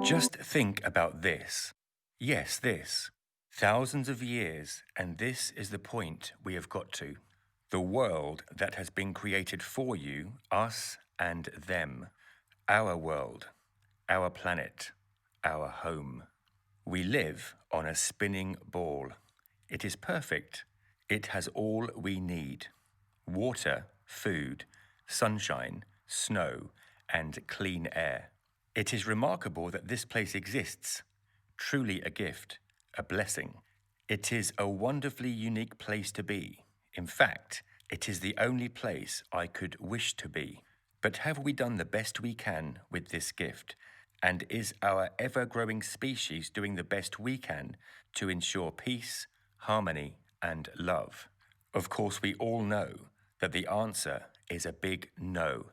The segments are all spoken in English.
Just think about this. Yes, this. Thousands of years, and this is the point we have got to. The world that has been created for you, us and them. Our world, our planet, our home. We live on a spinning ball. It is perfect. It has all we need. Water, food, sunshine, snow, and clean air. It is remarkable that this place exists. Truly a gift, a blessing. It is a wonderfully unique place to be. In fact, it is the only place I could wish to be. But have we done the best we can with this gift? And is our ever-growing species doing the best we can to ensure peace, harmony, and love? Of course, we all know that the answer is a big no.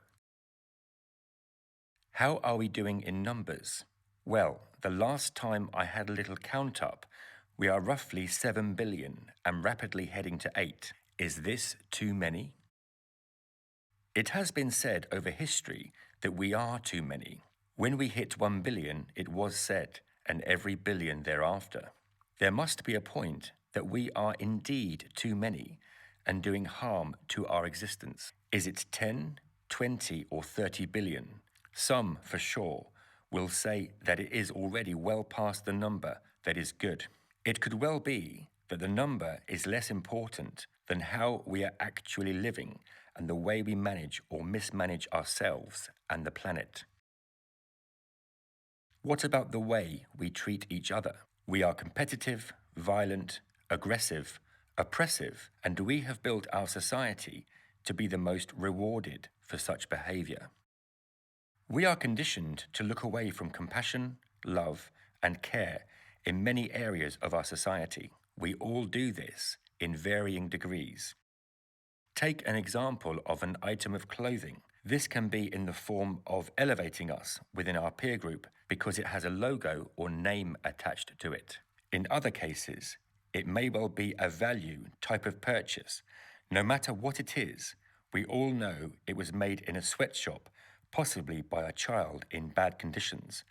How are we doing in numbers? Well, the last time I had a little count up, we are roughly 7 billion and rapidly heading to 8. Is this too many? It has been said over history that we are too many. When we hit 1 billion, it was said, and every billion thereafter. There must be a point that we are indeed too many and doing harm to our existence. Is it 10, 20, or 30 billion? Some, for sure, will say that it is already well past the number that is good. It could well be that the number is less important than how we are actually living and the way we manage or mismanage ourselves and the planet. What about the way we treat each other? We are competitive, violent, aggressive, oppressive, and we have built our society to be the most rewarded for such behavior. We are conditioned to look away from compassion, love, and care in many areas of our society. We all do this in varying degrees. Take an example of an item of clothing. This can be in the form of elevating us within our peer group because it has a logo or name attached to it. In other cases, it may well be a value type of purchase. No matter what it is, we all know it was made in a sweatshop, possibly by a child in bad conditions,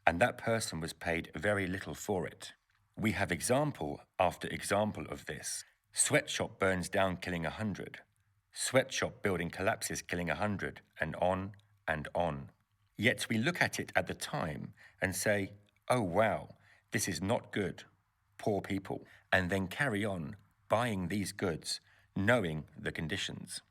and that person was paid very little for it. We have example after example of this. Sweatshop burns down, killing 100. Sweatshop building collapses, killing 100, and on and on. Yet we look at it at the time and say, oh wow, this is not good, poor people, and then carry on buying these goods, knowing the conditions.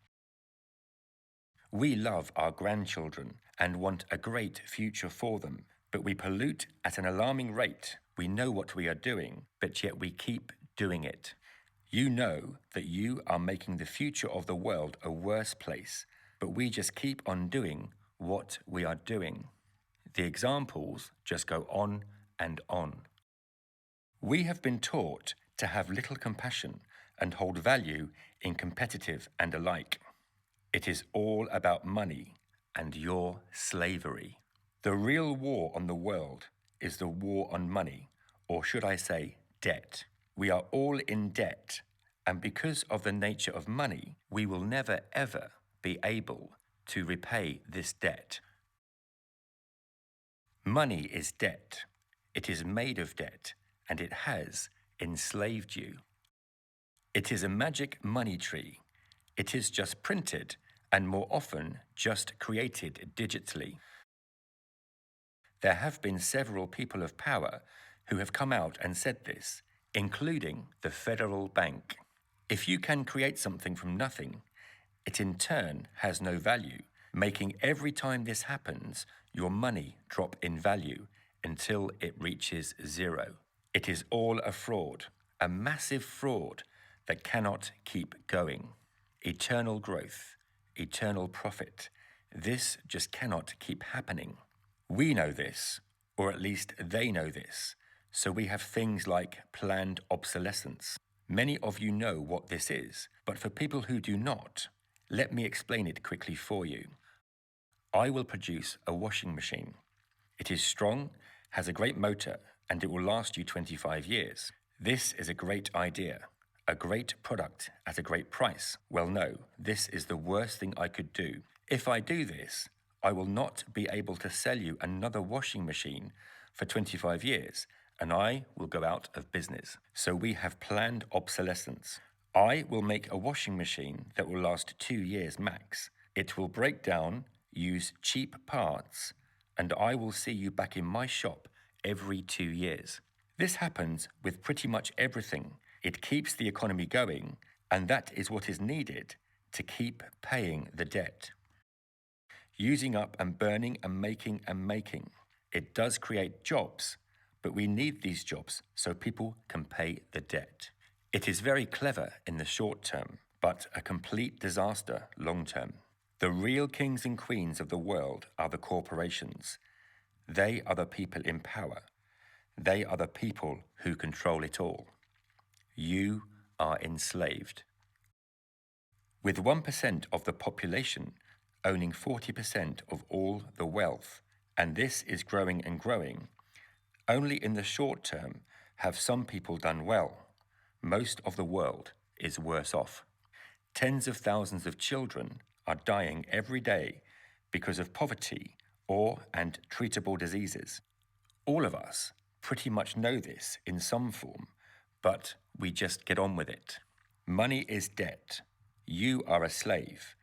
We love our grandchildren and want a great future for them, but we pollute at an alarming rate. We know what we are doing, but yet we keep doing it. You know that you are making the future of the world a worse place, but we just keep on doing what we are doing. The examples just go on and on. We have been taught to have little compassion and hold value in competitive and alike. It is all about money and your slavery. The real war on the world is the war on money, or should I say, debt. We are all in debt, and because of the nature of money, we will never ever be able to repay this debt. Money is debt. It is made of debt, and it has enslaved you. It is a magic money tree. It is just printed and more often just created digitally. There have been several people of power who have come out and said this, including the Federal Bank. If you can create something from nothing, it in turn has no value, making every time this happens, your money drop in value until it reaches zero. It is all a fraud, a massive fraud that cannot keep going. Eternal growth, eternal profit. This just cannot keep happening. We know this, or at least they know this, so we have things like planned obsolescence. Many of you know what this is, but for people who do not, let me explain it quickly for you. I will produce a washing machine. It is strong, has a great motor, and it will last you 25 years. This is a great idea. A great product at a great price. Well, no, this is the worst thing I could do. If I do this, I will not be able to sell you another washing machine for 25 years, and I will go out of business. So we have planned obsolescence. I will make a washing machine that will last 2 years max. It will break down, use cheap parts, and I will see you back in my shop every 2 years. This happens with pretty much everything. It keeps the economy going, and that is what is needed to keep paying the debt. Using up and burning and making and making. It does create jobs, but we need these jobs so people can pay the debt. It is very clever in the short term, but a complete disaster long term. The real kings and queens of the world are the corporations. They are the people in power. They are the people who control it all. You are enslaved. With 1% of the population owning 40% of all the wealth, and this is growing and growing, only in the short term have some people done well. Most of the world is worse off. Tens of thousands of children are dying every day because of poverty and treatable diseases. All of us pretty much know this in some form, but we just get on with it. Money is debt. You are a slave,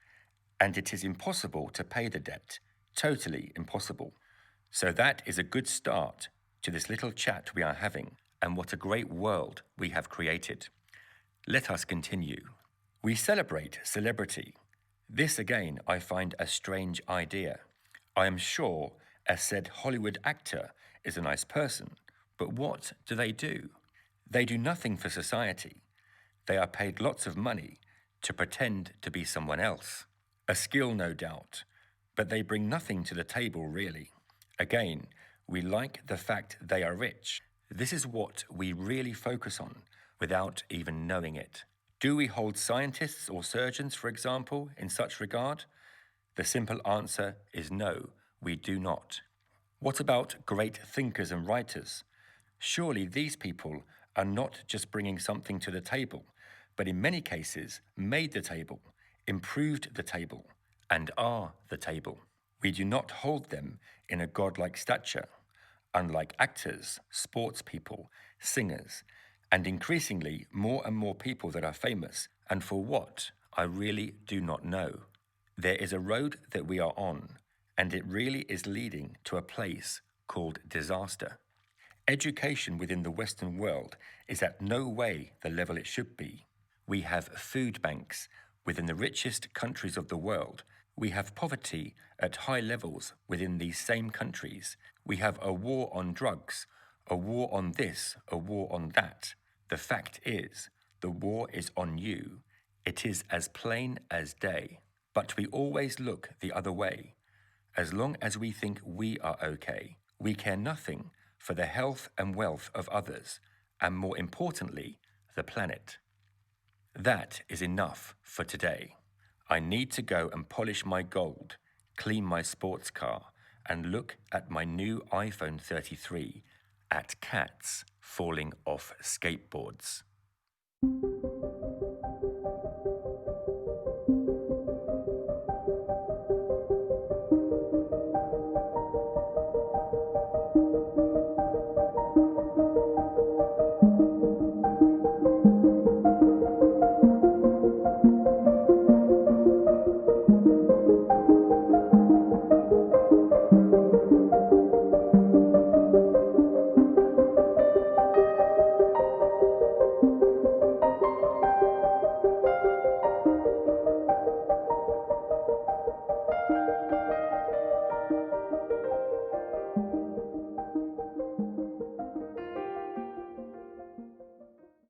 and it is impossible to pay the debt, totally impossible. So that is a good start to this little chat we are having, and what a great world we have created. Let us continue. We celebrate celebrity. This again I find a strange idea. I am sure a said Hollywood actor is a nice person, but what do? They do nothing for society. They are paid lots of money to pretend to be someone else. A skill, no doubt, but they bring nothing to the table, really. Again, we like the fact they are rich. This is what we really focus on without even knowing it. Do we hold scientists or surgeons, for example, in such regard? The simple answer is no, we do not. What about great thinkers and writers? Surely these people are not just bringing something to the table, but in many cases made the table, improved the table, and are the table. We do not hold them in a godlike stature, unlike actors, sports people, singers, and increasingly more and more people that are famous, and for what, I really do not know. There is a road that we are on, and it really is leading to a place called disaster. Education within the Western world is at no way the level it should be. We have food banks within the richest countries of the world. We have poverty at high levels within these same countries. We have a war on drugs, a war on this, a war on that. The fact is, the war is on you. It is as plain as day. But we always look the other way. As long as we think we are okay, we care nothing for the health and wealth of others, and more importantly, the planet. That is enough for today. I need to go and polish my gold, clean my sports car, and look at my new iPhone 33 at cats falling off skateboards.